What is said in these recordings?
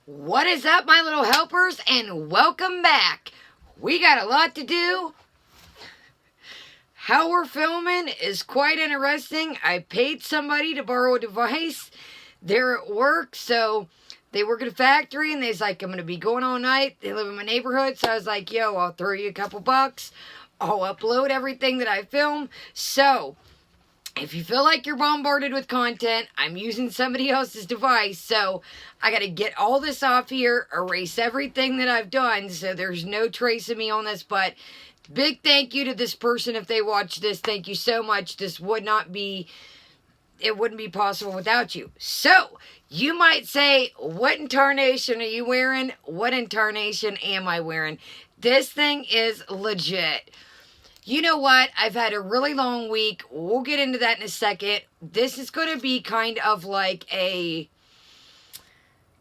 What is up, my little helpers, and welcome back. We got a lot to do. How we're filming is quite interesting. I paid somebody to borrow a device. They're at work, so they work at a factory, and they's like, I'm going to be going all night. They live in my neighborhood, so I was like, yo, I'll throw you a couple bucks. I'll upload everything that I film. So if you feel like you're bombarded with content, I'm using somebody else's device, so I got to get all this off here, erase everything that I've done, so there's no trace of me on this, but big thank you to this person if they watch this. Thank you so much. This would not be, it wouldn't be possible without you. So, you might say, what incarnation are you wearing? What incarnation am I wearing? This thing is legit. You know what? I've had a really long week. We'll get into that in a second. This is going to be kind of like a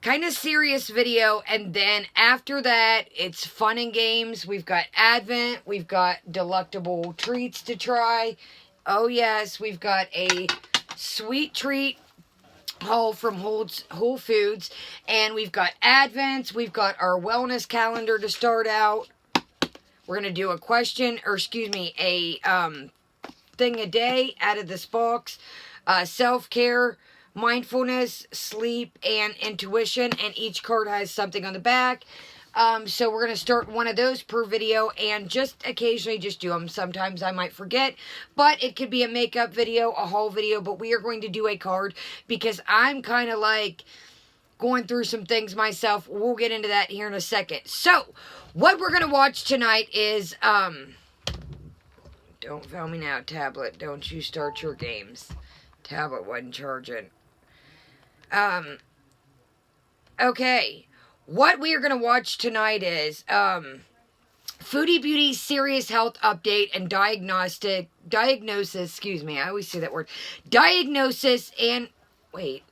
kind of serious video. And then after that, it's fun and games. We've got Advent. We've got delectable treats to try. Oh, yes. We've got a sweet treat haul from Whole Foods. And we've got Advents. We've got our wellness calendar to start out. We're going to do a question, or excuse me, a thing a day out of this box. Self-care, mindfulness, sleep, and intuition. And each card has something on the back. So we're going to start one of those per video and just occasionally just do them. Sometimes I might forget, but it could be a makeup video, a haul video. But we are going to do a card because I'm kind of like going through some things myself. We'll get into that here in a second. So, what we're going to watch tonight is, don't fail me now, tablet. Don't you start your games. Tablet wasn't charging. Okay. What we are going to watch tonight is, Foodie Beauty Serious Health Update and Diagnosis, excuse me, I always say that word. Diagnosis and, wait.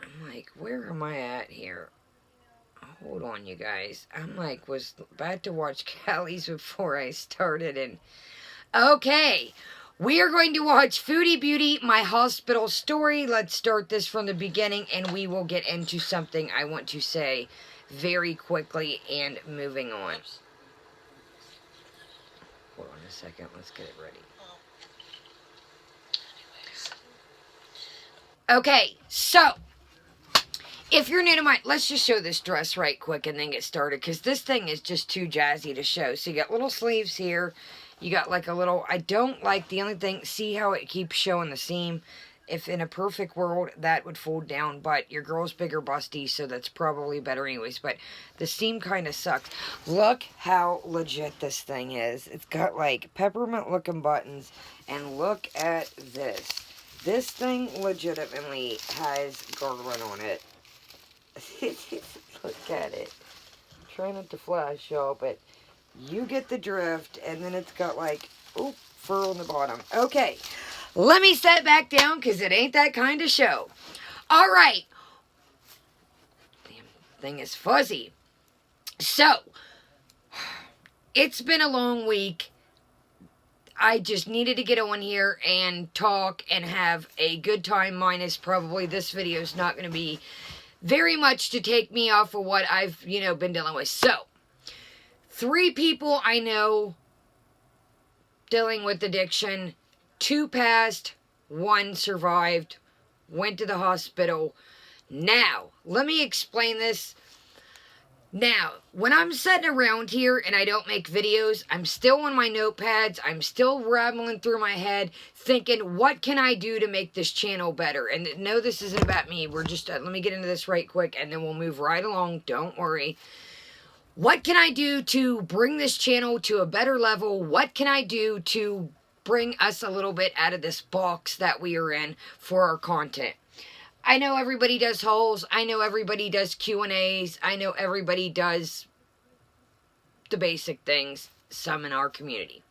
I'm like, where am I at here? Hold on, you guys. I'm like, was about to watch Callie's before I started. And okay, we are going to watch Foodie Beauty, My Hospital Story. Let's start this from the beginning, and we will get into something I want to say very quickly and moving on. Hold on a second. Let's get it ready. Okay, so if you're new to let's just show this dress right quick and then get started, because this thing is just too jazzy to show. So you got little sleeves here. You got like a little, I don't like the only thing, see how it keeps showing the seam? If in a perfect world, that would fold down, but your girl's bigger busty, so that's probably better anyways. But the seam kind of sucks. Look how legit this thing is. It's got like peppermint looking buttons, and look at this. This thing legitimately has garland on it. Look at it. Try not to flash, y'all, but you get the drift. And then it's got like, oop, fur on the bottom. Okay, let me set back down because it ain't that kind of show. All right. Damn thing is fuzzy. So, it's been a long week. I just needed to get on here and talk and have a good time, minus probably this video is not going to be very much to take me off of what I've, been dealing with. So, 3 people I know dealing with addiction. 2 passed, 1 survived, went to the hospital. Now, let me explain this. Now, when I'm sitting around here and I don't make videos, I'm still on my notepads. I'm still rambling through my head thinking, what can I do to make this channel better? And no, this isn't about me. We're just, let me get into this right quick and then we'll move right along. Don't worry. What can I do to bring this channel to a better level? What can I do to bring us a little bit out of this box that we are in for our content? I know everybody does hauls. I know everybody does Q&As. I know everybody does the basic things, some in our community.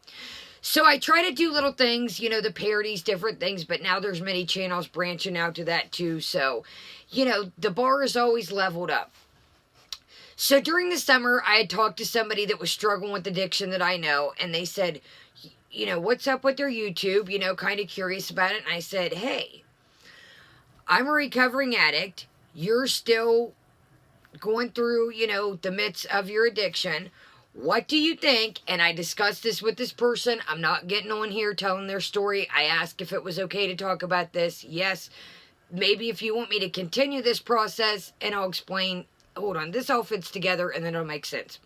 So I try to do little things, the parodies, different things, but now there's many channels branching out to that too. So, the bar is always leveled up. So during the summer, I had talked to somebody that was struggling with addiction that I know, and they said, what's up with their YouTube, kind of curious about it. And I said, hey, I'm a recovering addict. you're still going through, the midst of your addiction. What do you think? And I discussed this with this person. I'm not getting on here telling their story. I asked if it was okay to talk about this. Yes. Maybe if you want me to continue this process, and I'll explain. Hold on. This all fits together, and then it'll make sense.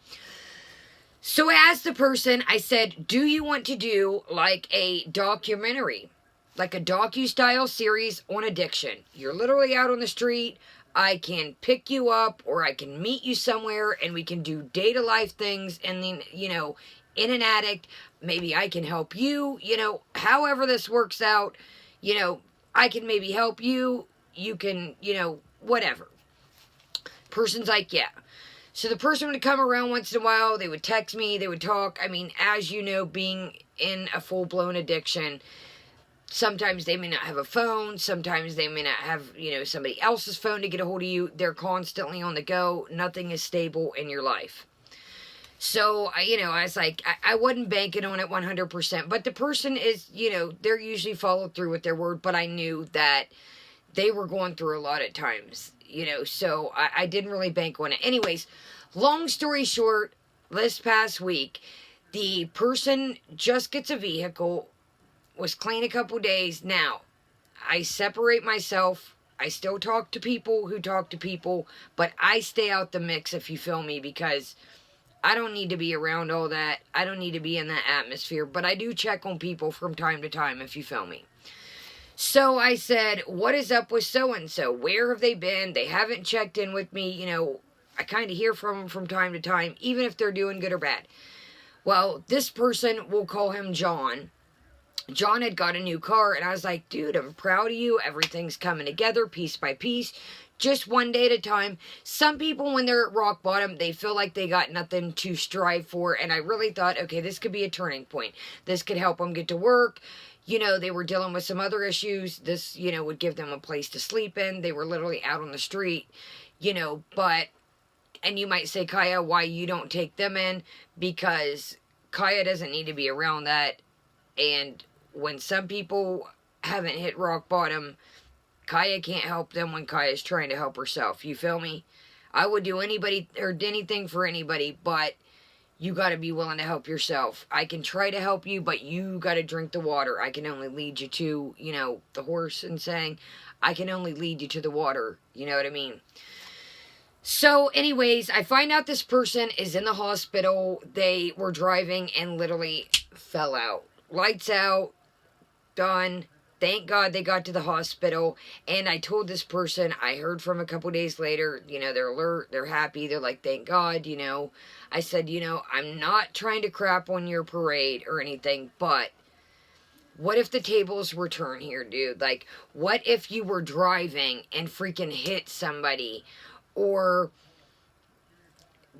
So I asked the person, I said, do you want to do like a documentary? Like a docu-style series on addiction. You're literally out on the street. I can pick you up, or I can meet you somewhere, and we can do day-to-life things, and then, in an addict, maybe I can help you, however this works out, I can maybe help you, you can, whatever. Person's like, yeah. So the person would come around once in a while, they would text me, they would talk. I mean, as you know, being in a full-blown addiction, sometimes they may not have a phone. Sometimes they may not have, somebody else's phone to get a hold of you. They're constantly on the go. Nothing is stable in your life. So, I was like, I wasn't banking on it 100%. But the person is, they're usually followed through with their word. But I knew that they were going through a lot at times, So I didn't really bank on it. Anyways, long story short, this past week, the person just gets a vehicle, was clean a couple days. Now, I separate myself. I still talk to people who talk to people, but I stay out the mix, if you feel me, because I don't need to be around all that. I don't need to be in that atmosphere, but I do check on people from time to time, if you feel me. So I said, what is up with so-and-so? Where have they been? They haven't checked in with me. I kind of hear from them from time to time, even if they're doing good or bad. Well, this person, we'll call him John. John had got a new car, and I was like, dude, I'm proud of you. Everything's coming together piece by piece, just one day at a time. Some people, when they're at rock bottom, they feel like they got nothing to strive for, and I really thought, okay, this could be a turning point. This could help them get to work. They were dealing with some other issues. This, would give them a place to sleep in. They were literally out on the street, but, and you might say, Kaya, why you don't take them in? Because Kaya doesn't need to be around that, and when some people haven't hit rock bottom, Kaya can't help them when Kaya's trying to help herself. You feel me? I would do anybody or anything for anybody, but you got to be willing to help yourself. I can try to help you, but you got to drink the water. I can only lead you to, the horse and saying, I can only lead you to the water. You know what I mean? So, anyways, I find out this person is in the hospital. They were driving and literally fell out. Lights out. Done. Thank God they got to the hospital. And I told this person, I heard from a couple days later, they're alert, they're happy, they're like, thank God, I said, I'm not trying to crap on your parade or anything, but what if the tables were turned here, dude? Like, what if you were driving and freaking hit somebody? Or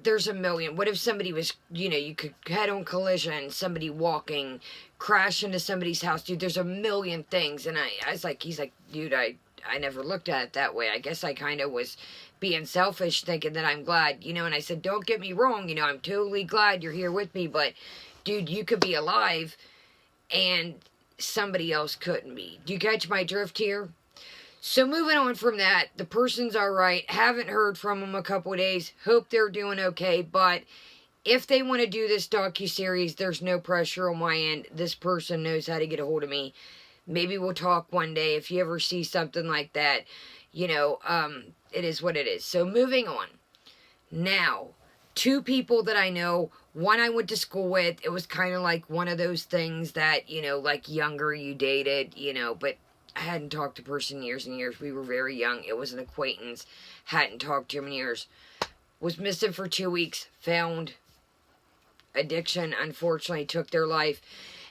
there's a million. What if somebody was, you could head-on collision, somebody walking, crash into somebody's house, dude, there's a million things. And I was like, he's like, dude, I never looked at it that way. I guess I kind of was being selfish, thinking that I'm glad, and I said, don't get me wrong, I'm totally glad you're here with me, but, dude, you could be alive, and somebody else couldn't be. Do you catch my drift here? So moving on from that, the person's alright, haven't heard from them a couple of days, hope they're doing okay, but if they want to do this docuseries, there's no pressure on my end. This person knows how to get a hold of me. Maybe we'll talk one day if you ever see something like that. It is what it is. So moving on. Now, two people that I know, one I went to school with, it was kind of like one of those things that, like younger you dated, but I hadn't talked to a person in years and years. We were very young. It was an acquaintance. Hadn't talked to him in years. Was missing for 2 weeks. Found. Addiction, unfortunately, took their life.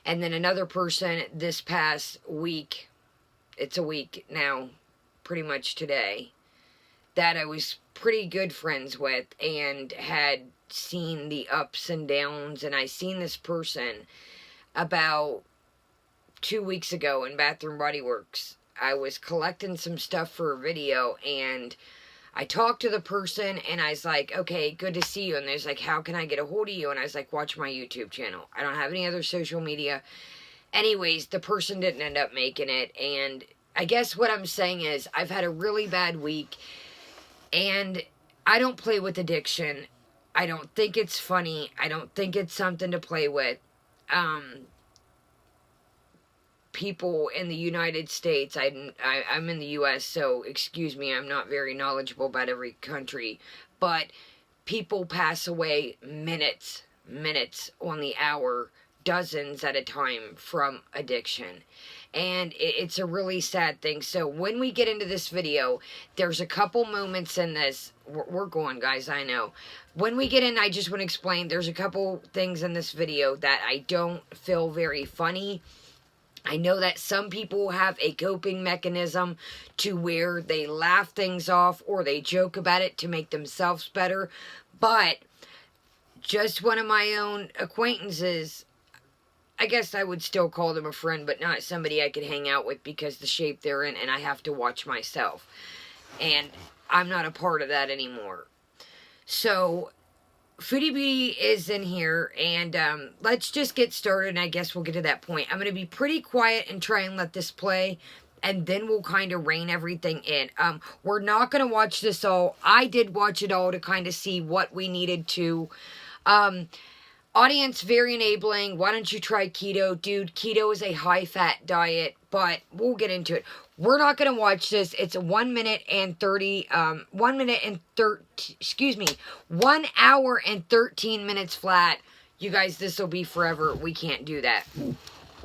And then another person this past week, it's a week now, pretty much today, that I was pretty good friends with and had seen the ups and downs. And I seen this person about 2 weeks ago in Bathroom Body Works. I was collecting some stuff for a video, and I talked to the person, and I was like, okay, good to see you. And there's like, how can I get a hold of you? And I was like, watch my YouTube channel. I don't have any other social media. Anyways, the person didn't end up making it. And I guess what I'm saying is, I've had a really bad week. And I don't play with addiction. I don't think it's funny. I don't think it's something to play with. People in the United States, I'm in the U.S., so excuse me, I'm not very knowledgeable about every country, but people pass away minutes on the hour, dozens at a time from addiction. And it's a really sad thing. So when we get into this video, there's a couple moments in this. We're going, guys, I know. When we get in, I just want to explain, there's a couple things in this video that I don't feel very funny. I know that some people have a coping mechanism to where they laugh things off or they joke about it to make themselves better. But just one of my own acquaintances, I guess I would still call them a friend, but not somebody I could hang out with because the shape they're in, and I have to watch myself. And I'm not a part of that anymore. So Foodie Beauty is in here, and let's just get started, and I guess we'll get to that point. I'm going to be pretty quiet and try and let this play, and then we'll kind of rein everything in. We're not going to watch this all. I did watch it all to kind of see what we needed to. Audience, very enabling. Why don't you try keto? Dude, keto is a high-fat diet, but we'll get into it. We're not going to watch this. It's 1 minute and 30, 1 hour and 13 minutes flat. You guys, this will be forever. We can't do that.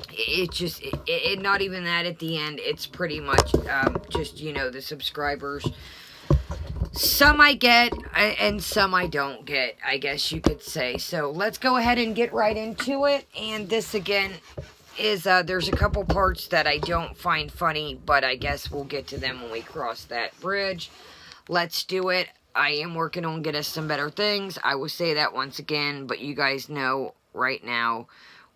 It's just, not even that at the end. It's pretty much just, you know, the subscribers. Some I get, and some I don't get, I guess you could say. So, let's go ahead and get right into it. And this, again, is, there's a couple parts that I don't find funny, but I guess we'll get to them when we cross that bridge. Let's do it. I am working on getting us some better things. I will say that once again, but you guys know right now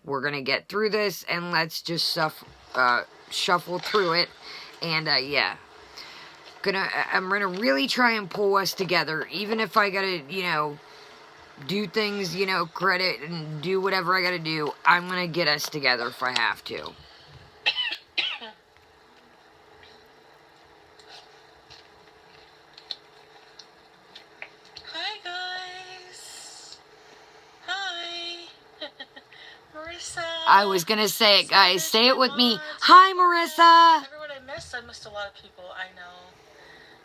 we're going to get through this, and let's just shuffle through it. And, yeah. I'm gonna really try and pull us together, even if I gotta, you know, do things, you know, credit and do whatever I gotta do. I'm gonna get us together if I have to. Hi guys. Hi. Marissa. I was gonna say it, guys. Say it with me. Hi, Marissa. Everyone I missed a lot of people, I know.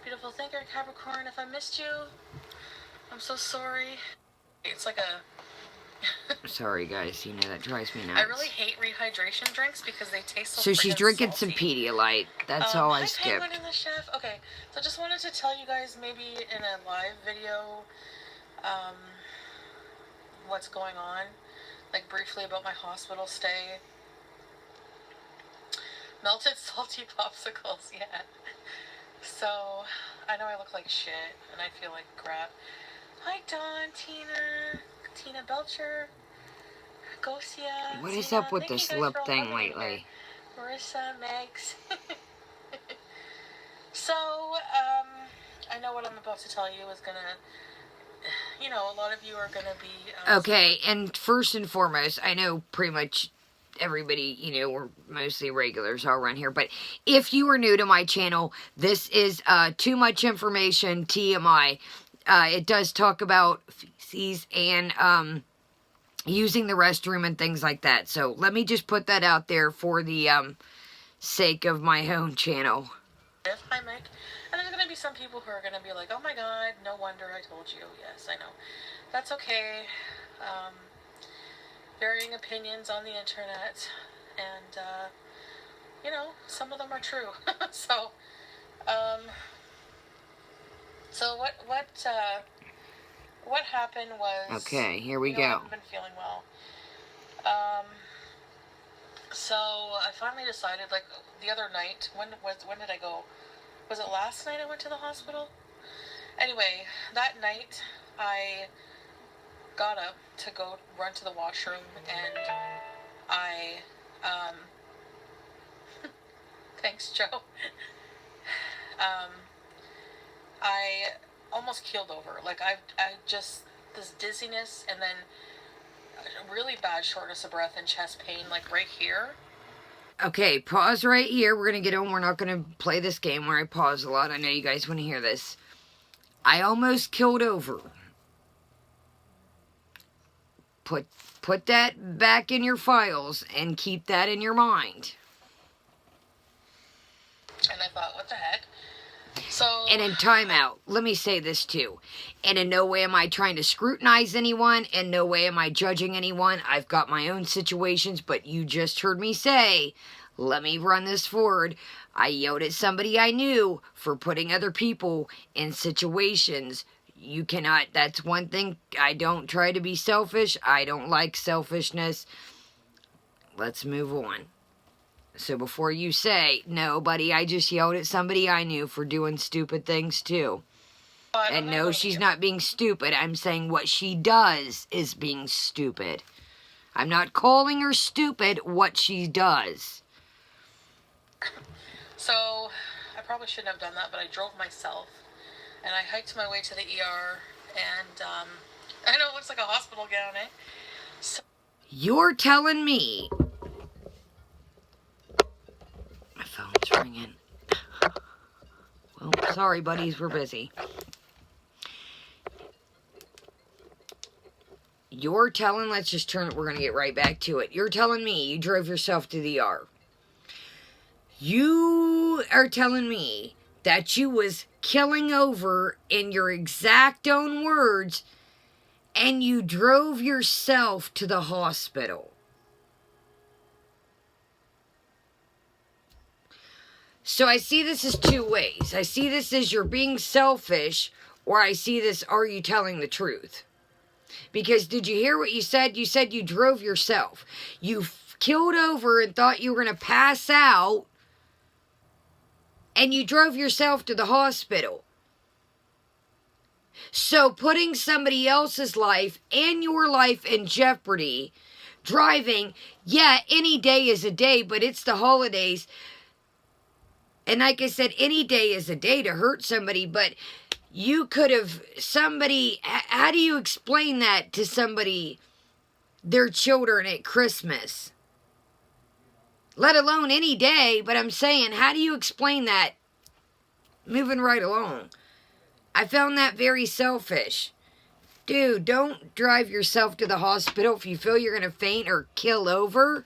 Beautiful thinker, Capricorn, if I missed you, I'm so sorry. It's like a... Sorry, guys. You know, that drives me nuts. I really hate rehydration drinks because they taste so So she's drinking salty. some Pedialyte. That's all I hi, skipped. Penguin and the Chef. Okay, so I just wanted to tell you guys maybe in a live video what's going on. Like briefly about my hospital stay. Melted salty popsicles, yeah. So, I know I look like shit, and I feel like crap. Hi, Dawn, Tina Belcher, Gosia. What is Tina, up with thank this you guys lip for all thing loving me lately? here. Marissa, Megs. So, I know what I'm about to tell you is gonna, you know, a lot of you are gonna be... Okay, and first and foremost, I know pretty much everybody, you know, we're mostly regulars all around here, but if you are new to my channel, this is too much information, TMI. It does talk about feces and using the restroom and things like that, so let me just put that out there for the sake of my own channel. Hi, Mike. And there's gonna be some people who are gonna be like, oh my god, no wonder I told you. Yes, I know. That's okay. Varying opinions on the internet, and you know, some of them are true. So what happened was... Okay, here we you know, I go. haven't been feeling well. So I finally decided, like the other night. When did I go? Was it last night I went to the hospital? Anyway, that night I got up to go run to the washroom, and I thanks, Joe. I almost keeled over. Like I just, this dizziness, and then really bad shortness of breath and chest pain, like right here. Okay, pause right here. We're going to get on. We're not going to play this game where I pause a lot. I know you guys want to hear this. I almost killed over. Put that back in your files and keep that in your mind. And I thought, what the heck? So, and in timeout, let me say this too. And in no way am I trying to scrutinize anyone. In no way am I judging anyone. I've got my own situations, but you just heard me say, let me run this forward. I yelled at somebody I knew for putting other people in situations. You cannot, that's one thing. I don't try to be selfish. I don't like selfishness. Let's move on. So before you say, no, buddy, I just yelled at somebody I knew for doing stupid things too. And no, she's not being stupid. I'm saying what she does is being stupid. I'm not calling her stupid, what she does. So, I probably shouldn't have done that, but I drove myself. And I hiked my way to the ER. And, I know it looks like a hospital gown, eh? So, you're telling me... My phone's ringing. Well, sorry, buddies, we're busy. You're telling, let's just turn it, we're going to get right back to it. You're telling me you drove yourself to the ER. You are telling me that you was killing over in your exact own words and you drove yourself to the hospital. So I see this as two ways. I see this as you're being selfish, or I see this, are you telling the truth? Because did you hear what you said? You said you drove yourself. You killed over and thought you were going to pass out, and you drove yourself to the hospital. So putting somebody else's life and your life in jeopardy, driving, yeah, any day is a day, but it's the holidays. And like I said, any day is a day to hurt somebody, but you could have, somebody, how do you explain that to somebody, their children at Christmas? Let alone any day, but I'm saying, how do you explain that? Moving right along. I found that very selfish. Dude, don't drive yourself to the hospital if you feel you're going to faint or kill over.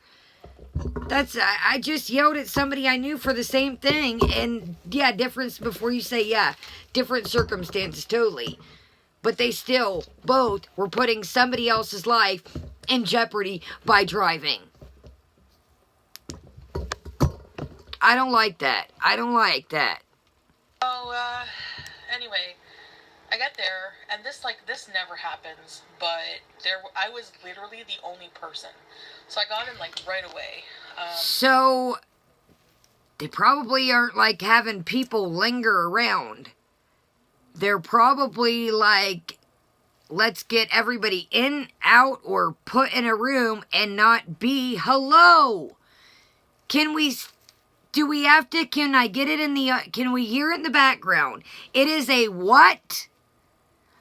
I just yelled at somebody I knew for the same thing. And yeah, difference before you say, yeah, different circumstances totally. But they still, both, were putting somebody else's life in jeopardy by driving. I don't like that. I don't like that. So, anyway, I got there, and this never happens, but I was literally the only person. So I got in, right away. So, they probably aren't, having people linger around. They're probably, let's get everybody in, out, or put in a room and not be, hello! Can we hear it in the background? It is a what?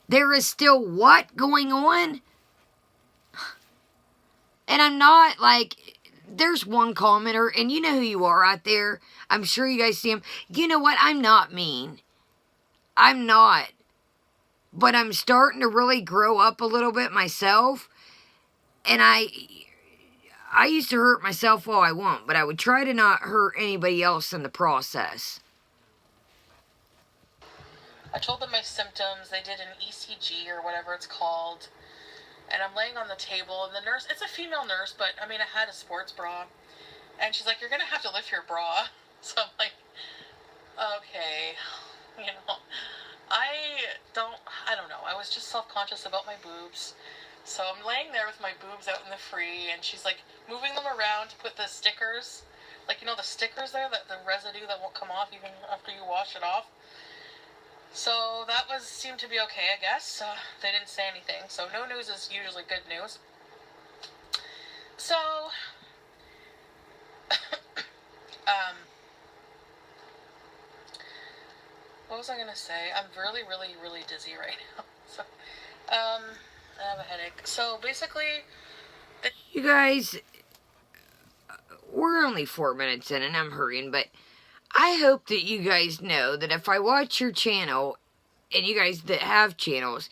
There is still what going on? And I'm not, there's one commenter, and you know who you are out there. I'm sure you guys see him. You know what? I'm not mean. I'm not. But I'm starting to really grow up a little bit myself. And I used to hurt myself all I want, but I would try to not hurt anybody else in the process. I told them my symptoms. They did an ECG or whatever it's called. And I'm laying on the table, and the nurse, it's a female nurse, but, I had a sports bra. And she's like, you're going to have to lift your bra. So I'm like, okay. I don't know. I was just self-conscious about my boobs. So I'm laying there with my boobs out in the free, and she's, moving them around to put the stickers. The stickers there, the residue that won't come off even after you wash it off. So that seemed to be okay, I guess. They didn't say anything. So no news is usually good news. So, what was I going to say? I'm really, really, really dizzy right now. So, I have a headache. So basically, you guys, we're only 4 minutes in and I'm hurrying, but I hope that you guys know that if I watch your channel and you guys that have channels,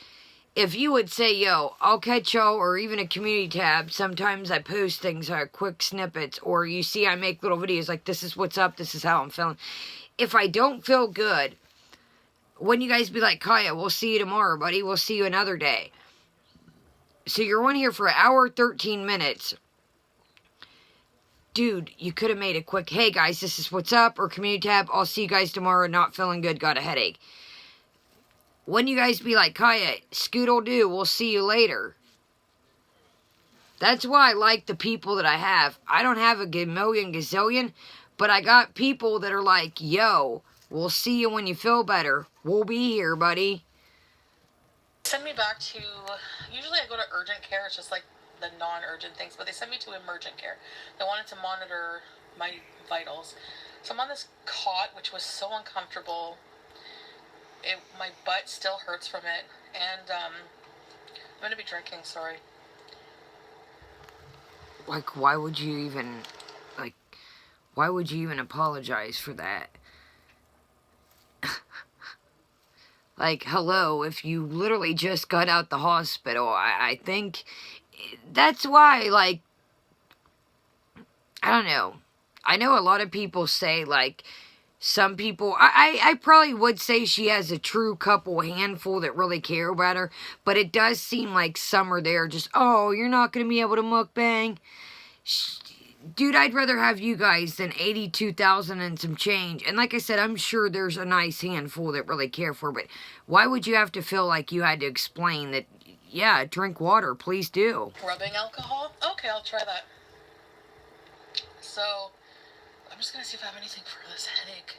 if you would say, yo, I'll catch y'all, or even a community tab, sometimes I post things, quick snippets, or you see I make little videos like, this is what's up, this is how I'm feeling. If I don't feel good, wouldn't you guys be like, Kaya, we'll see you tomorrow, buddy, we'll see you another day. So you're on here for an hour, 13 minutes. Dude, you could have made a quick, hey guys, this is what's up, or community tab, I'll see you guys tomorrow, not feeling good, got a headache. Wouldn't you guys be like, Kaya, scoot'll do, we'll see you later. That's why I like the people that I have. I don't have a gazillion, but I got people that are like, yo, we'll see you when you feel better. We'll be here, buddy. Send me back to, usually I go to urgent care, it's just like the non-urgent things, but they sent me to emergent care. They wanted to monitor my vitals. So I'm on this cot, which was so uncomfortable. My butt still hurts from it, and I'm going to be drinking, sorry. Like, why would you even apologize for that? Like, hello, if you literally just got out the hospital, I think that's why, like, I don't know. I know a lot of people say, like, some people, I probably would say she has a true couple handful that really care about her, but it does seem like some are there just, oh, you're not going to be able to mukbang. Dude, I'd rather have you guys than 82,000 and some change. And like I said, I'm sure there's a nice handful that really care for her, but why would you have to feel like you had to explain that, yeah, drink water, please do. Rubbing alcohol? Okay, I'll try that. So, I'm just going to see if I have anything for this headache.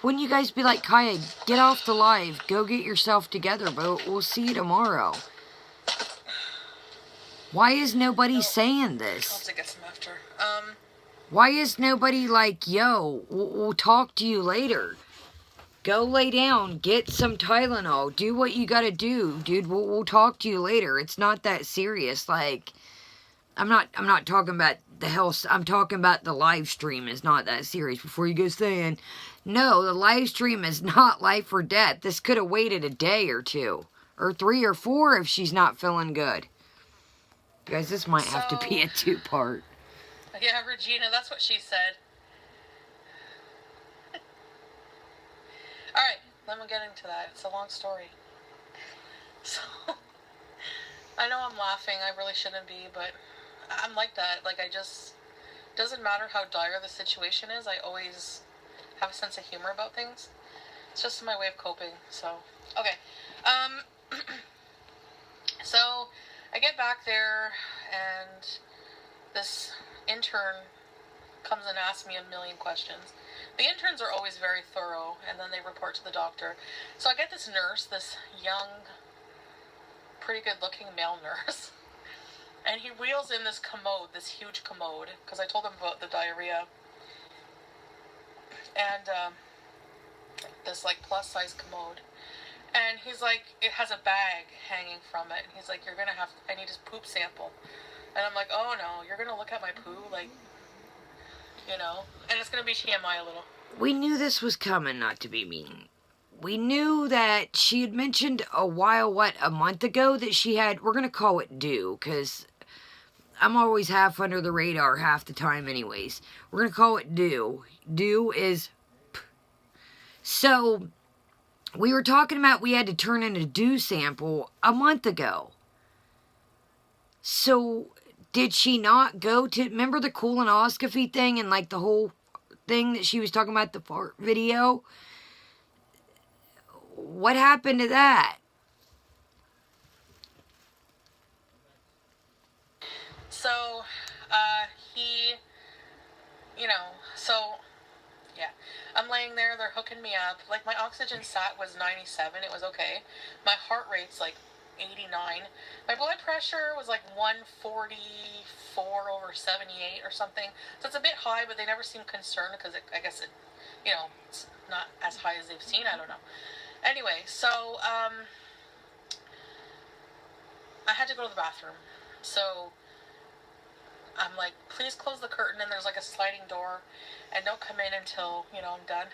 Wouldn't you guys be like, Kaya, get off the live, go get yourself together, but we'll see you tomorrow. Why is nobody saying this? I'll have to get some after. Why is nobody like, yo, we'll talk to you later. Go lay down, get some Tylenol, do what you gotta do, dude, we'll talk to you later. It's not that serious, like, I'm not talking about the health, I'm talking about the live stream is not that serious. Before you go saying, no, the live stream is not life or death. This could have waited a day or two, or 3 or 4 if she's not feeling good. Guys, this might have to be a 2-part. Yeah, Regina, that's what she said. Alright, let me get into that. It's a long story. So, I know I'm laughing. I really shouldn't be, but I'm like that. Like, doesn't matter how dire the situation is, I always have a sense of humor about things. It's just my way of coping, so. Okay. So, I get back there, and this intern comes and asks me a million questions. The interns are always very thorough, and then they report to the doctor. So I get this nurse, this young, pretty good-looking male nurse, and he wheels in this commode, this huge commode, because I told him about the diarrhea, and this, like, plus-size commode. And he's like, it has a bag hanging from it. And he's like, I need his poop sample. And I'm like, oh no, you're going to look at my poo? Like, you know? And it's going to be TMI a little. We knew this was coming, not to be mean. We knew that she had mentioned a month ago that she had, we're going to call it due, because I'm always half under the radar half the time anyways. We're going to call it due. Due is, so we were talking about we had to turn in a due sample a month ago. So did she not go to, remember the colonoscopy thing and like the whole thing that she was talking about, the fart video? What happened to that? So, yeah. I'm laying there, they're hooking me up. Like, my oxygen sat was 97, it was okay. My heart rate's like 89. My blood pressure was like 144 over 78 or something. So it's a bit high, but they never seem concerned because I guess it's not as high as they've seen. I don't know. Anyway, so I had to go to the bathroom. So I'm like, please close the curtain, and there's like a sliding door, and don't come in until, I'm done.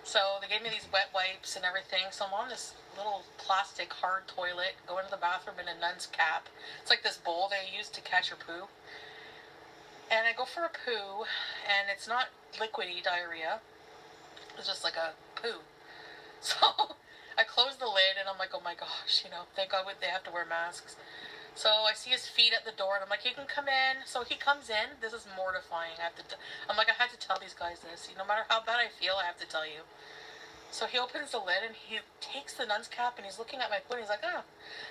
So they gave me these wet wipes and everything. So I'm on this little plastic hard toilet, going to the bathroom in a nun's cap. It's like this bowl they use to catch your poo. And I go for a poo, and it's not liquidy diarrhea. It's just like a poo. So I close the lid, and I'm like, oh my gosh, thank God they have to wear masks. So I see his feet at the door, and I'm like, you can come in. So he comes in. This is mortifying. I'm like, I had to tell these guys this. No matter how bad I feel, I have to tell you. So he opens the lid, and he takes the nun's cap, and he's looking at my foot, and he's like, ah.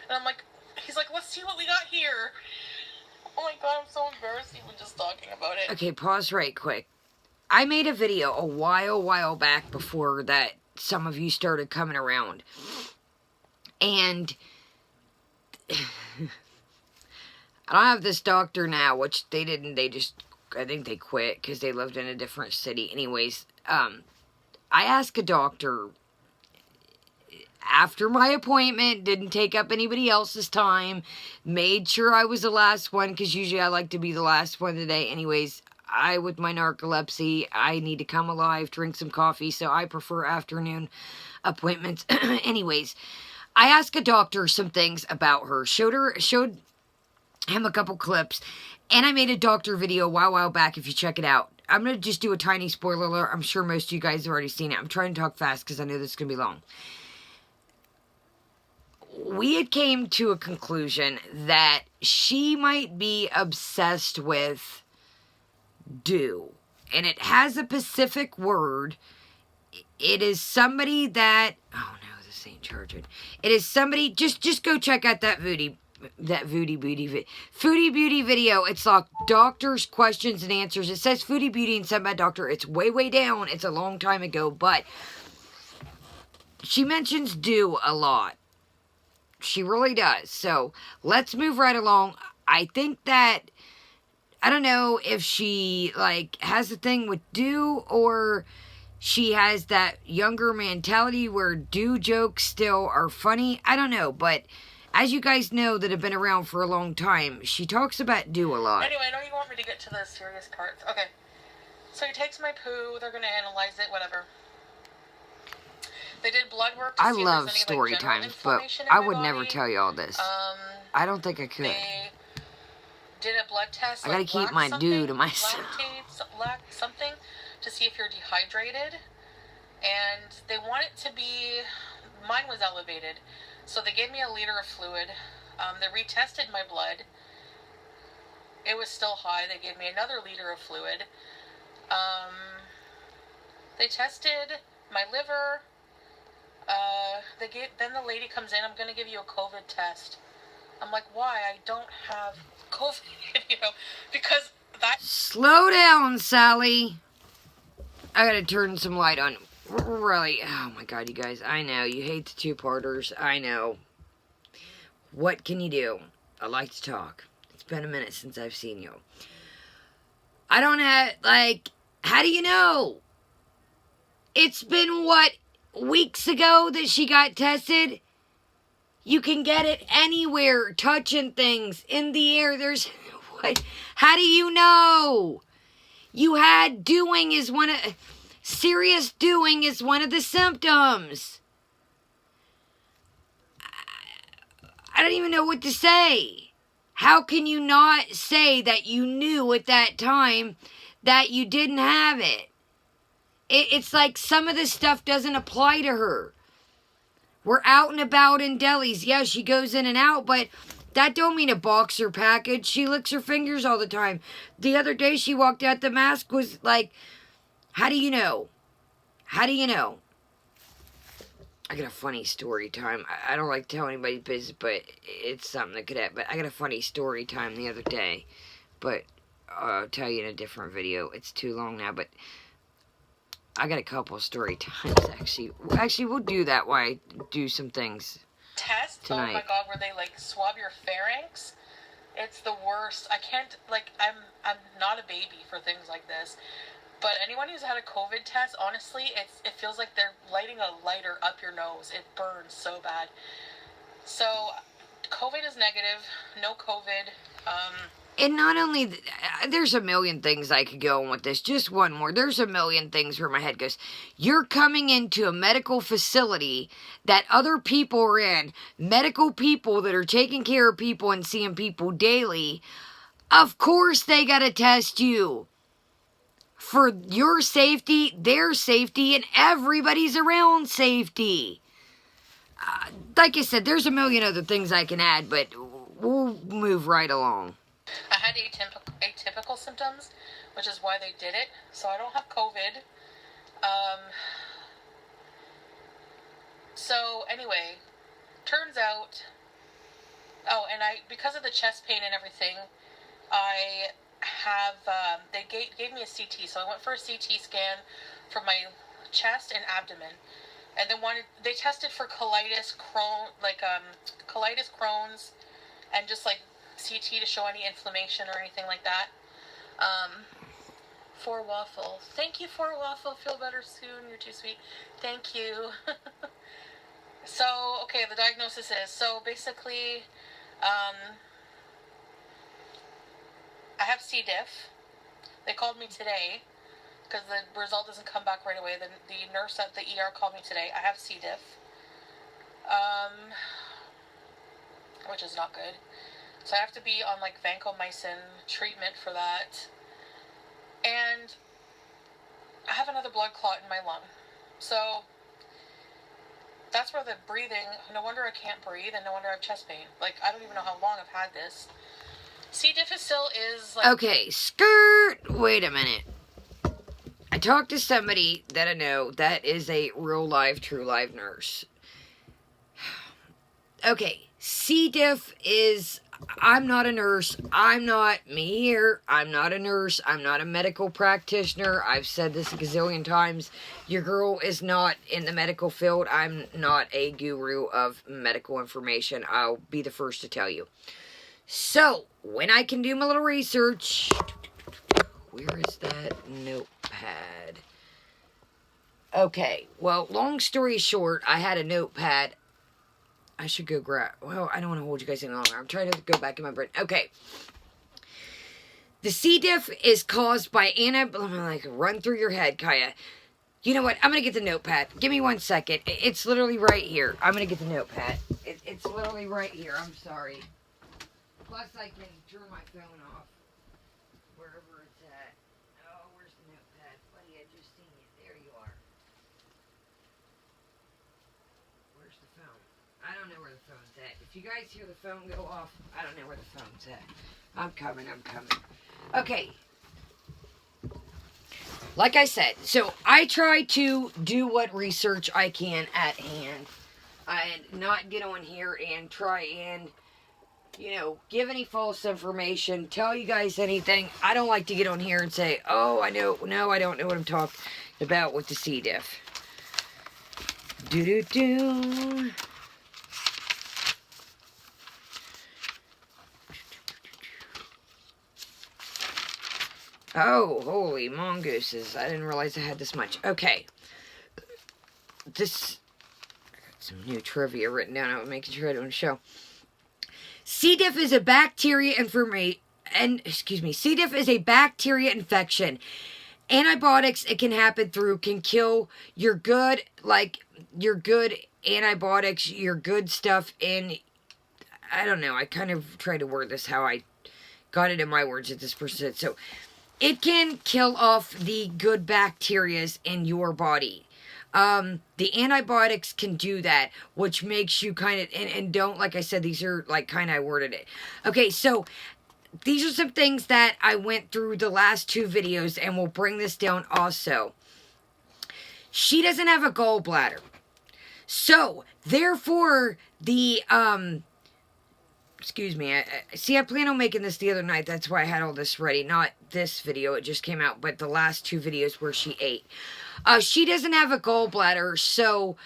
And I'm like, he's like, let's see what we got here. Oh my God, I'm so embarrassed even just talking about it. Okay, pause right quick. I made a video a while back before that some of you started coming around. And I don't have this doctor now, which they didn't. I think they quit because they lived in a different city. Anyways, I asked a doctor after my appointment, didn't take up anybody else's time, made sure I was the last one, because usually I like to be the last one today. Anyways, with my narcolepsy, I need to come alive, drink some coffee, so I prefer afternoon appointments. Anyways, I asked a doctor some things about her, showed him a couple clips, and I made a doctor video a while back, if you check it out. I'm going to just do a tiny spoiler alert. I'm sure most of you guys have already seen it. I'm trying to talk fast because I know this is going to be long. We had came to a conclusion that she might be obsessed with do. And it has a specific word. It is somebody that... Oh no, this ain't charging. It is somebody... Just go check out that Foodie Beauty video. It's like doctors, questions, and answers. It says Foodie Beauty and sent by doctor. It's way down. It's a long time ago. But she mentions do a lot. She really does. So, let's move right along. I think that, I don't know if she, has a thing with do, or she has that younger mentality where do jokes still are funny. I don't know, but as you guys know that have been around for a long time, she talks about do a lot. Anyway, I know you want me to get to the serious parts. Okay. So he takes my poo, they're going to analyze it, whatever. They did blood work to I see love if there's any, story general times, but inflammation in I my would body. never tell you all this. I don't think I could. They did a blood test. I gotta keep my do to myself. Something to see if you're dehydrated. And they want it to be... Mine was elevated. So they gave me a liter of fluid. They retested my blood. It was still high. They gave me another liter of fluid. They tested my liver. Then the lady comes in, I'm going to give you a COVID test. I'm like, why? I don't have COVID, because that... Slow down, Sally. I gotta turn some light on. Really, oh my God, you guys, I know, you hate the two-parters, I know. What can you do? I like to talk. It's been a minute since I've seen you. I don't have, how do you know? It's been, weeks ago that she got tested? You can get it anywhere, touching things, in the air, there's, what? How do you know? You had serious doing is one of the symptoms. I don't even know what to say. How can you not say that you knew at that time that you didn't have it? It's like some of this stuff doesn't apply to her. We're out and about in delis. Yeah, she goes in and out, but that don't mean a boxer package. She licks her fingers all the time. The other day she walked out, the mask was like, how do you know? How do you know? I got a funny story time. I don't like telling anybody's business, but it's something that could happen. But I got a funny story time the other day. But I'll tell you in a different video. It's too long now, but I got a couple of story times, actually. Actually, we'll do that while I do some things test tonight. Oh my God, where they swab your pharynx. It's the worst. I can't, I'm not a baby for things like this, but anyone who's had a COVID test, honestly, it feels like they're lighting a lighter up your nose. It burns so bad. So COVID is negative, no COVID. And not only, there's a million things I could go on with this. Just one more. There's a million things where my head goes. You're coming into a medical facility that other people are in. Medical people that are taking care of people and seeing people daily. Of course they gotta test you. For your safety, their safety, and everybody's around safety. Like I said, there's a million other things I can add, but we'll move right along. I had atypical symptoms, which is why they did it. So I don't have COVID. So anyway, turns out, and because of the chest pain and everything, I have, they gave me a CT. So I went for a CT scan for my chest and abdomen. And then they tested for colitis, Crohn's, and just like CT to show any inflammation or anything like that. For Waffle. Thank you, for Waffle. Feel better soon. You're too sweet. Thank you. So, okay, the diagnosis is, so basically, I have C. diff. They called me today, because the result doesn't come back right away. The nurse at the ER called me today. I have C. diff. Which is not good. So I have to be on, like, vancomycin treatment for that. And I have another blood clot in my lung. So that's where the breathing, no wonder I can't breathe, and no wonder I have chest pain. Like, I don't even know how long I've had this. C. diff is like... Okay, skirt! Wait a minute. I talked to somebody that I know that is a real live, true live nurse. Okay, C. diff is... I'm not a nurse. I'm not a nurse. I'm not a medical practitioner. I've said this a gazillion times. Your girl is not in the medical field. I'm not a guru of medical information. I'll be the first to tell you. So, when I can do my little research... Where is that notepad? Okay, well, long story short, I had a notepad. I should go grab... Well, I don't want to hold you guys any longer. I'm trying to go back in my brain. Okay. The C. diff is caused by I'm like, run through your head, Kaya. You know what? I'm going to get the notepad. Give me 1 second. It's literally right here. I'm going to get the notepad. It's literally right here. I'm sorry. Plus, I can turn my phone off. Wherever it's at. Oh, where's the notepad? Buddy, I just seen it. There you are. Where's the phone? I don't know where the phone's at. If you guys hear the phone go off, I don't know where the phone's at. I'm coming. Okay. Like I said, so I try to do what research I can at hand. And not get on here and try and, give any false information, tell you guys anything. I don't like to get on here and say, oh, I don't know what I'm talking about with the C. diff. Do-do-do. Oh, holy mongooses. I didn't realize I had this much. Okay. I got some new trivia written down. I'm making sure I don't show. C. diff is a bacteria C. diff is a bacteria infection. Antibiotics it can happen through can kill your good antibiotics, your good stuff in... I don't know. I kind of tried to word this how I got it in my words that this person said. So, it can kill off the good bacterias in your body. The antibiotics can do that, which makes you kind of, and don't, like I said, these are, like, kind of, I worded it. Okay, so, these are some things that I went through the last 2 videos, and we'll bring this down also. She doesn't have a gallbladder. So, therefore, the, excuse me, I plan on making this the other night, that's why I had all this ready, not this video, it just came out, but the last 2 videos where she ate. She doesn't have a gallbladder, so,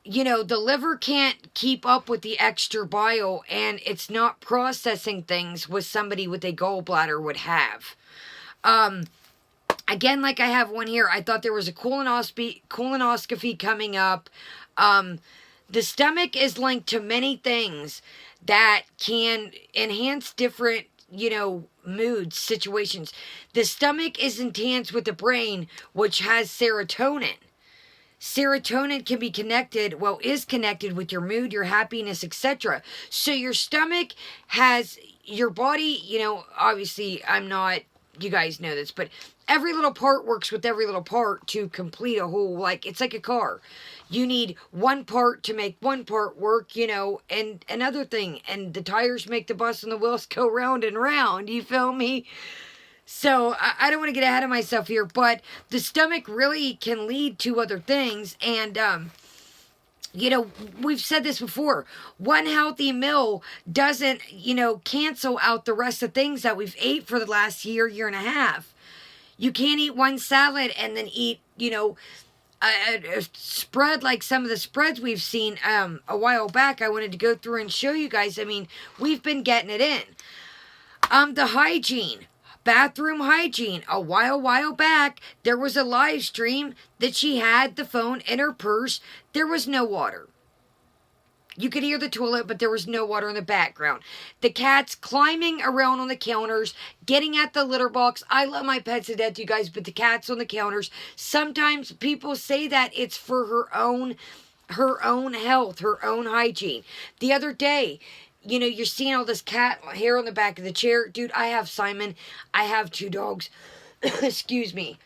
the liver can't keep up with the extra bile, and it's not processing things with somebody with a gallbladder would have. Again, like I have one here, I thought there was a colonoscopy coming up. The stomach is linked to many things that can enhance different, moods, situations. The stomach is enhanced with the brain, which has serotonin. Serotonin can be connected, is connected with your mood, your happiness, etc. So your stomach has your body, obviously I'm not, you guys know this, but every little part works with every little part to complete a whole, it's like a car. You need one part to make one part work, and another thing, and the tires make the bus and the wheels go round and round, you feel me? So, I don't want to get ahead of myself here, but the stomach really can lead to other things, and, we've said this before. One healthy meal doesn't, cancel out the rest of things that we've ate for the last year and a half. You can't eat one salad and then eat, a spread like some of the spreads we've seen a while back. I wanted to go through and show you guys. I mean, we've been getting it in. The hygiene. Bathroom hygiene. A while back, there was a live stream that she had the phone in her purse. There was no water. You could hear the toilet, but there was no water in the background. The cats climbing around on the counters, getting at the litter box. I love my pets to death, you guys, but the cats on the counters. Sometimes people say that it's for her own health, her own hygiene. The other day, you're seeing all this cat hair on the back of the chair. Dude, I have Simon. I have 2 dogs. Excuse me.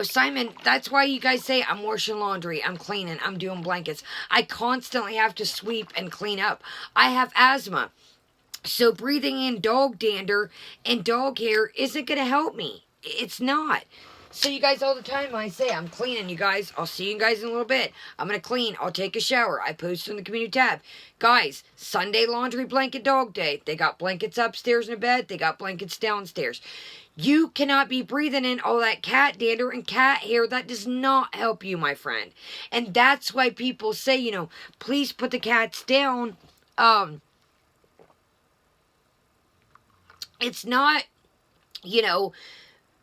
Simon, that's why you guys say I'm washing laundry, I'm cleaning, I'm doing blankets. I constantly have to sweep and clean up. I have asthma. So breathing in dog dander and dog hair isn't going to help me. It's not. So you guys all the time I say I'm cleaning, you guys. I'll see you guys in a little bit. I'm going to clean. I'll take a shower. I post on the community tab. Guys, Sunday laundry blanket dog day. They got blankets upstairs in the bed. They got blankets downstairs. You cannot be breathing in all that cat dander and cat hair. That does not help you, my friend. And that's why people say, please put the cats down. It's not,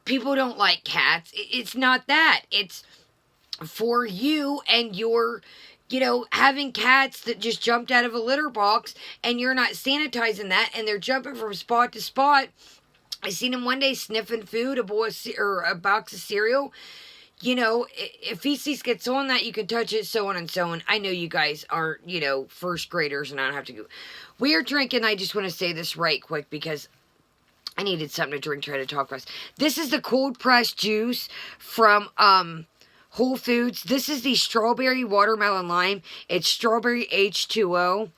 people don't like cats. It's not that. It's for you and your, having cats that just jumped out of a litter box and you're not sanitizing that and they're jumping from spot to spot. I seen him one day sniffing food, a box of cereal. If feces gets on that, you can touch it, so on and so on. I know you guys are, first graders and I don't have to go. We are drinking, I just want to say this right quick because I needed something to drink, try to talk fast. This is the cold pressed juice from Whole Foods. This is the strawberry watermelon lime. It's strawberry H2O.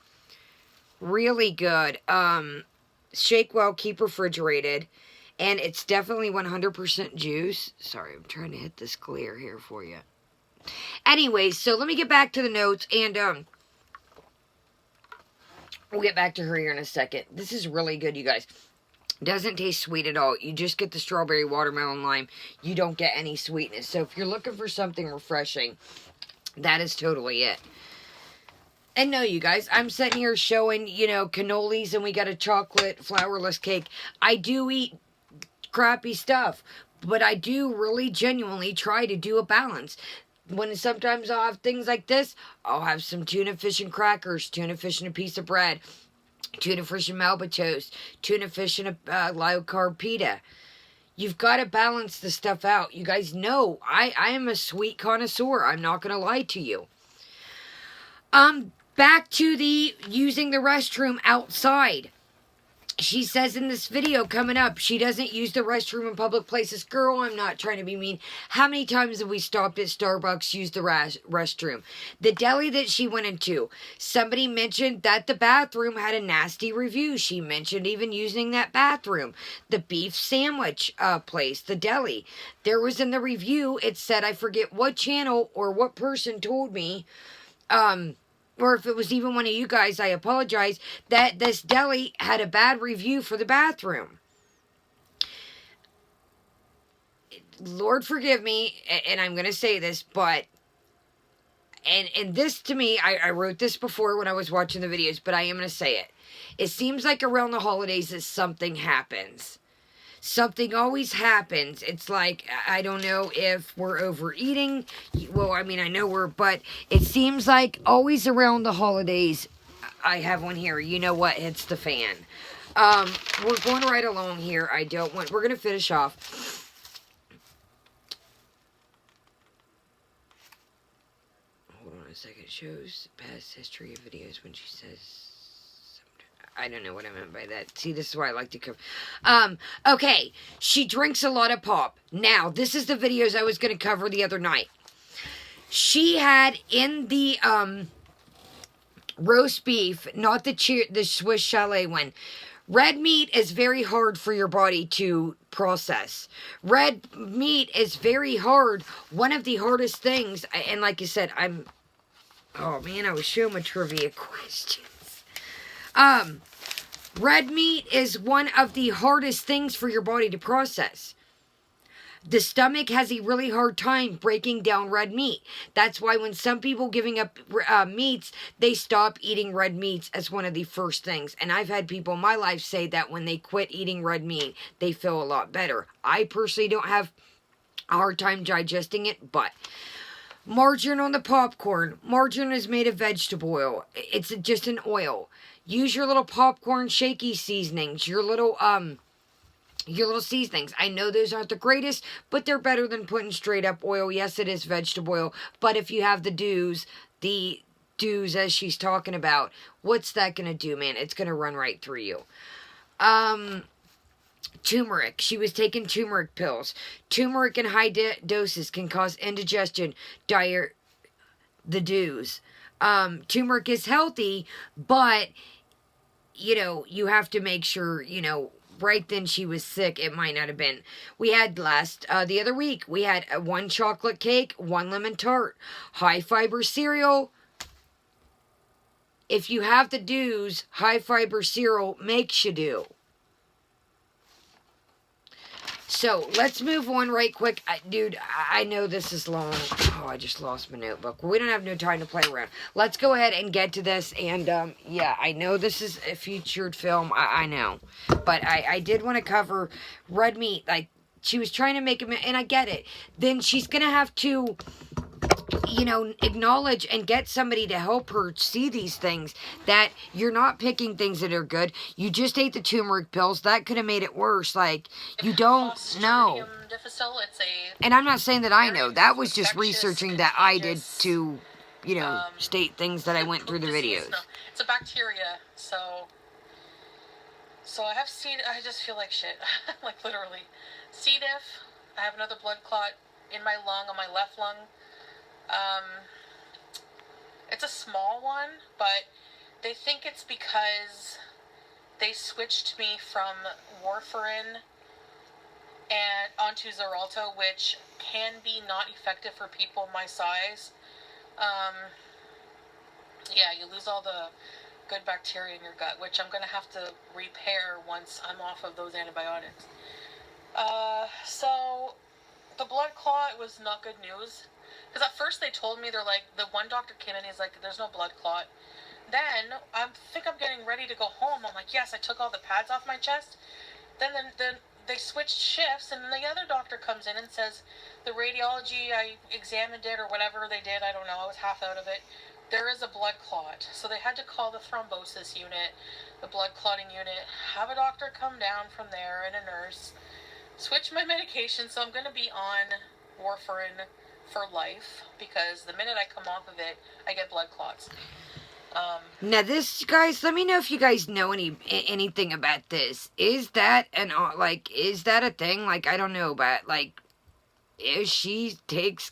Really good. Shake well, keep refrigerated. And it's definitely 100% juice. Sorry, I'm trying to hit this clear here for you. Anyways, so let me get back to the notes. And we'll get back to her here in a second. This is really good, you guys. Doesn't taste sweet at all. You just get the strawberry watermelon lime. You don't get any sweetness. So if you're looking for something refreshing, that is totally it. And no, you guys, I'm sitting here showing, cannolis and we got a chocolate flourless cake. I do eat crappy stuff, but I do really genuinely try to do a balance. Sometimes I'll have things like this, I'll have some tuna fish and crackers, tuna fish and a piece of bread, tuna fish and Melba toast, tuna fish and a low carb pita. You've got to balance the stuff out. You guys know I am a sweet connoisseur. I'm not going to lie to you. Back to the using the restroom outside. She says in this video coming up, she doesn't use the restroom in public places. Girl, I'm not trying to be mean. How many times have we stopped at Starbucks, used the restroom? The deli that she went into, somebody mentioned that the bathroom had a nasty review. She mentioned even using that bathroom. The beef sandwich place, the deli. There was in the review, it said, I forget what channel or what person told me, or if it was even one of you guys, I apologize, that this deli had a bad review for the bathroom. Lord forgive me, and I'm going to say this, but, and this to me, I wrote this before when I was watching the videos, but I am going to say it. It seems like around the holidays that something happens. Something always happens. It's like, I don't know if we're overeating. Well, I mean, I know but it seems like always around the holidays, I have one here. You know what hits the fan? We're going right along here. We're going to finish off. Hold on a second. It shows past history of videos when she says... I don't know what I meant by that. See, this is why I like to cover. Okay. She drinks a lot of pop. Now, this is the videos I was going to cover the other night. She had in the, roast beef, not the Swiss Chalet one. Red meat is very hard for your body to process. Red meat is very hard. One of the hardest things, and like you said, oh man, I was showing my trivia questions. Red meat is one of the hardest things for your body to process. The stomach has a really hard time breaking down red meat. That's why when some people giving up meats, they stop eating red meats as one of the first things. And I've had people in my life say that when they quit eating red meat, they feel a lot better. I personally don't have a hard time digesting it, but... Margarine on the popcorn. Margarine is made of vegetable oil. It's just an oil. Use your little popcorn shaky seasonings. Your little seasonings. I know those aren't the greatest, but they're better than putting straight up oil. Yes, it is vegetable oil. But if you have the dews as she's talking about, what's that going to do, man? It's going to run right through you. Turmeric. She was taking turmeric pills. Turmeric in high doses can cause indigestion, diarrhea, the dews. Turmeric is healthy, but, you have to make sure, right then she was sick. It might not have been. We had the other week, we had one chocolate cake, one lemon tart, high fiber cereal. If you have the dews, high fiber cereal makes you do. So, let's move on right quick. Dude, I know this is long. Oh, I just lost my notebook. We don't have no time to play around. Let's go ahead and get to this. And, yeah, I know this is a featured film. I know. But I did want to cover red meat. Like, she was trying to make it, and I get it. Then she's going to have to... acknowledge and get somebody to help her see these things, that you're not picking things that are good. You just ate the turmeric pills. That could have made it worse. Like, you don't know. And I'm not saying that I know. That was just researching that I did to, state things that I went through the videos. It's a bacteria, so I have I just feel like shit. Like, literally. C. diff. I have another blood clot in my lung, on my left lung. It's a small one, but they think it's because they switched me from warfarin and onto Xarelto, which can be not effective for people my size. Yeah, you lose all the good bacteria in your gut, which I'm going to have to repair once I'm off of those antibiotics. So the blood clot was not good news. Because at first they told me, they're like, the one doctor came in, he's like, there's no blood clot. Then, I think I'm getting ready to go home. I'm like, yes, I took all the pads off my chest. Then they switched shifts, and the other doctor comes in and says, the radiology, I examined it, or whatever they did, I don't know, I was half out of it. There is a blood clot. So they had to call the thrombosis unit, the blood clotting unit, have a doctor come down from there, and a nurse, switch my medication, so I'm going to be on warfarin for life, because the minute I come off of it, I get blood clots. Now this, guys, let me know if you guys know anything about this. Is that is that a thing? Like, I don't know, but, like, if she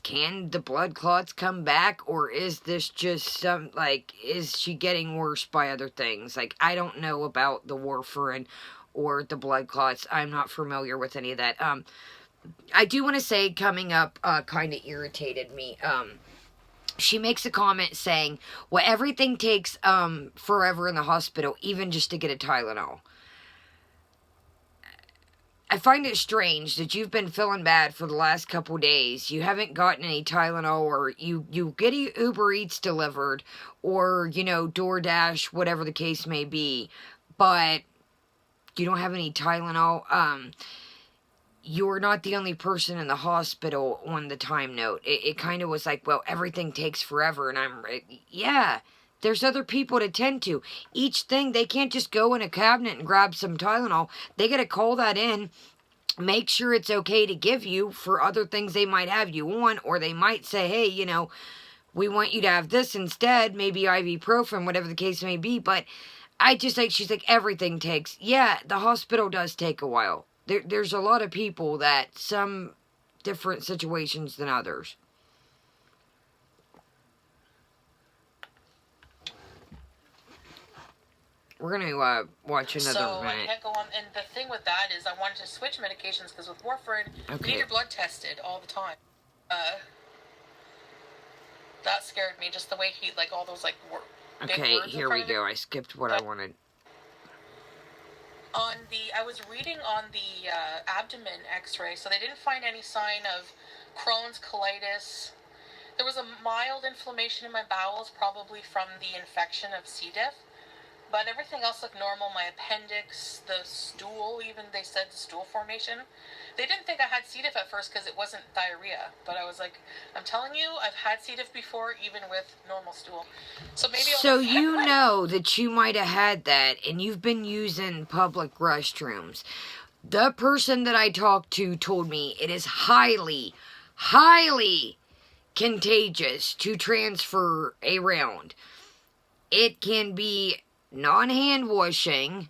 can the blood clots come back, or is this just is she getting worse by other things? Like, I don't know about the warfarin or the blood clots. I'm not familiar with any of that. I do want to say, coming up, kind of irritated me. She makes a comment saying, well, everything takes forever in the hospital, even just to get a Tylenol. I find it strange that you've been feeling bad for the last couple days. You haven't gotten any Tylenol, or you get Uber Eats delivered, or, DoorDash, whatever the case may be, but you don't have any Tylenol. You're not the only person in the hospital on the time note. It kind of was like, well, everything takes forever. And I'm, yeah, there's other people to tend to. Each thing, they can't just go in a cabinet and grab some Tylenol. They got to call that in, make sure it's okay to give you for other things they might have you on, or they might say, hey, you know, we want you to have this instead, maybe ibuprofen, whatever the case may be. But I just like, she's like, everything takes, yeah, the hospital does take a while. There's a lot of people that some different situations than others. We're going to watch another minute. I can't go on. And the thing with that is I wanted to switch medications because with warfarin, you need your blood tested all the time. That scared me, just the way he, like, all those, like, big okay, words here we go. I skipped what I wanted. I was reading on the abdomen x-ray, so they didn't find any sign of Crohn's, colitis. There was a mild inflammation in my bowels, probably from the infection of C. diff. But everything else looked normal. My appendix, the stool, even they said the stool formation. They didn't think I had C. diff at first because it wasn't diarrhea. But I was like, I'm telling you, I've had C. diff before, even with normal stool. So maybe so you know that you might have had that, and you've been using public restrooms. The person that I talked to told me it is highly, highly contagious to transfer around. It can be non-hand washing.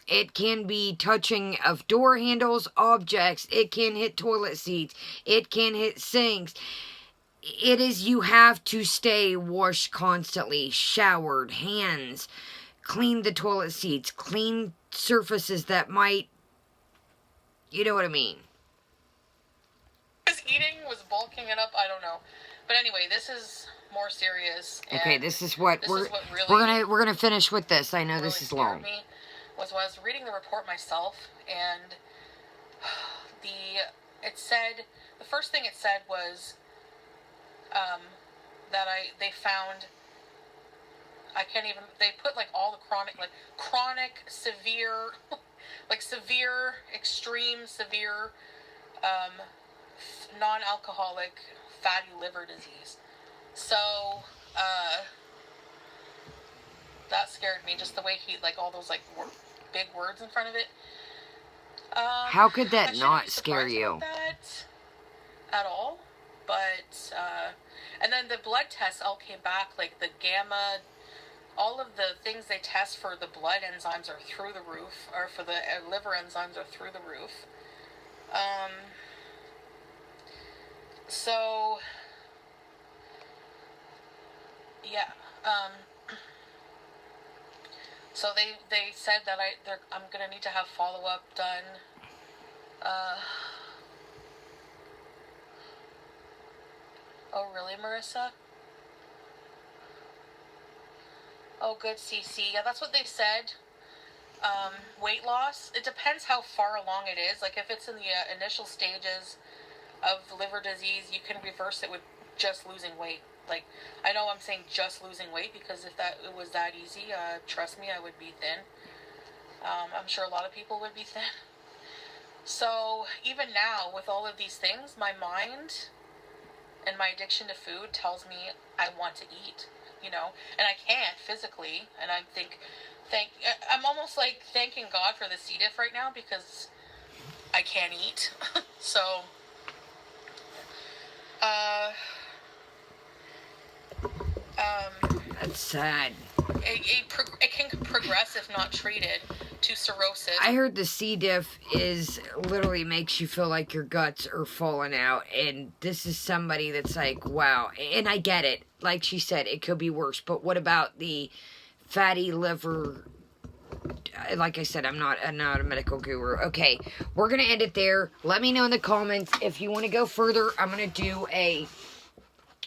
It can be touching of door handles, objects. It can hit toilet seats. It can hit sinks. It is, you have to stay washed constantly, showered, hands, clean the toilet seats, clean surfaces that might, you know what I mean. Was eating, was bulking it up, I don't know. But anyway, this is more serious. Okay, this is what we're gonna finish with this. I know really this is long. Me was when I was reading the report myself, and the first thing it said was that they found, I can't even, they put like all the chronic, severe, like severe, extreme, severe, non-alcoholic fatty liver disease. So, that scared me, just the way he, like, all those, like, big words in front of it. How could that not scare you? That at all, but, and then the blood tests all came back, like, the gamma, all of the things they test for the blood enzymes are through the roof, or for the liver enzymes are through the roof. So, yeah, so they said that I'm gonna need to have follow-up done, oh really, Marissa? Oh good, CC, yeah, that's what they said. Weight loss, it depends how far along it is. Like if it's in the initial stages of liver disease, you can reverse it with just losing weight. Like, I know I'm saying just losing weight because if it was that easy, trust me, I would be thin. I'm sure a lot of people would be thin. So, even now, with all of these things, my mind and my addiction to food tells me I want to eat, you know, and I can't physically, and I'm almost like thanking God for the C. diff right now because I can't eat. So, that's sad. It can progress if not treated to cirrhosis. I heard the C. diff is literally makes you feel like your guts are falling out, and this is somebody that's like, wow. And I get it. Like she said, it could be worse. But what about the fatty liver? Like I said, I'm not a medical guru. Okay, we're gonna end it there. Let me know in the comments if you want to go further.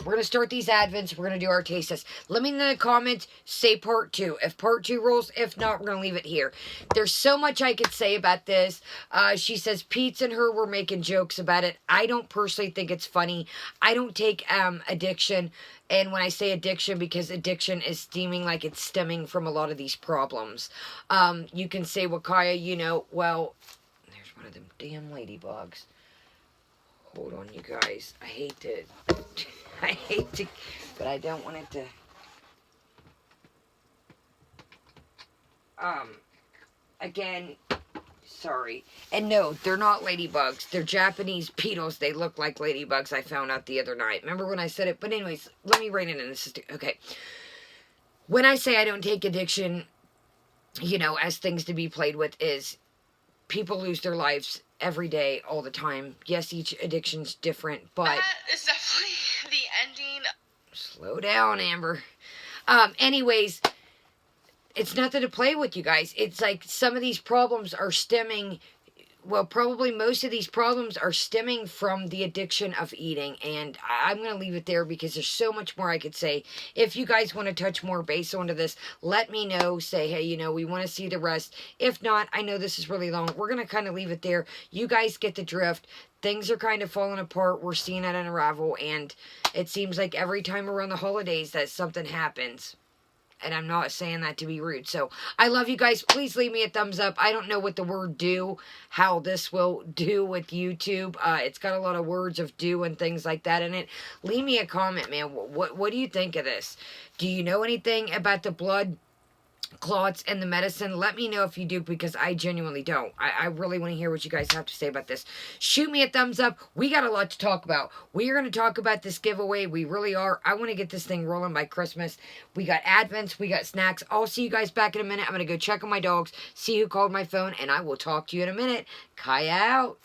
We're going to start these Advents. We're going to do our taste test. Let me know in the comments, say part 2. If part 2 rolls, if not, we're going to leave it here. There's so much I could say about this. She says Pete's and her were making jokes about it. I don't personally think it's funny. I don't take addiction. And when I say addiction, because addiction is seeming like it's stemming from a lot of these problems. You can say, Wakaya, you know, well, there's one of them damn ladybugs. Hold on, you guys. I hate to, but I don't want it to. Again, sorry. And no, they're not ladybugs. They're Japanese beetles. They look like ladybugs, I found out the other night. Remember when I said it? But anyways, let me rein it in. Okay. When I say I don't take addiction, as things to be played with, is people lose their lives every day, all the time. Yes, each addiction's different, but... That is definitely the ending. Slow down, Amber. Anyways, it's nothing to play with, you guys. It's like some of these problems are stemming... Well, probably most of these problems are stemming from the addiction of eating. And I'm going to leave it there because there's so much more I could say. If you guys want to touch more base onto this, let me know. Say, hey, we want to see the rest. If not, I know this is really long. We're going to kind of leave it there. You guys get the drift. Things are kind of falling apart. We're seeing it unravel. And it seems like every time around the holidays that something happens. And I'm not saying that to be rude. So, I love you guys. Please leave me a thumbs up. I don't know what the word do, how this will do with YouTube. It's got a lot of words of do and things like that in it. Leave me a comment, man. What do you think of this? Do you know anything about the blood clots and the medicine? Let me know if you do, because I genuinely don't. I really want to hear what you guys have to say about this. Shoot me a thumbs up. We got a lot to talk about. We are going to talk about this giveaway. We really are. I want to get this thing rolling by Christmas. We got advents. We got snacks. I'll see you guys back in a minute. I'm going to go check on my dogs, see who called my phone, and I will talk to you in a minute. Kaya out.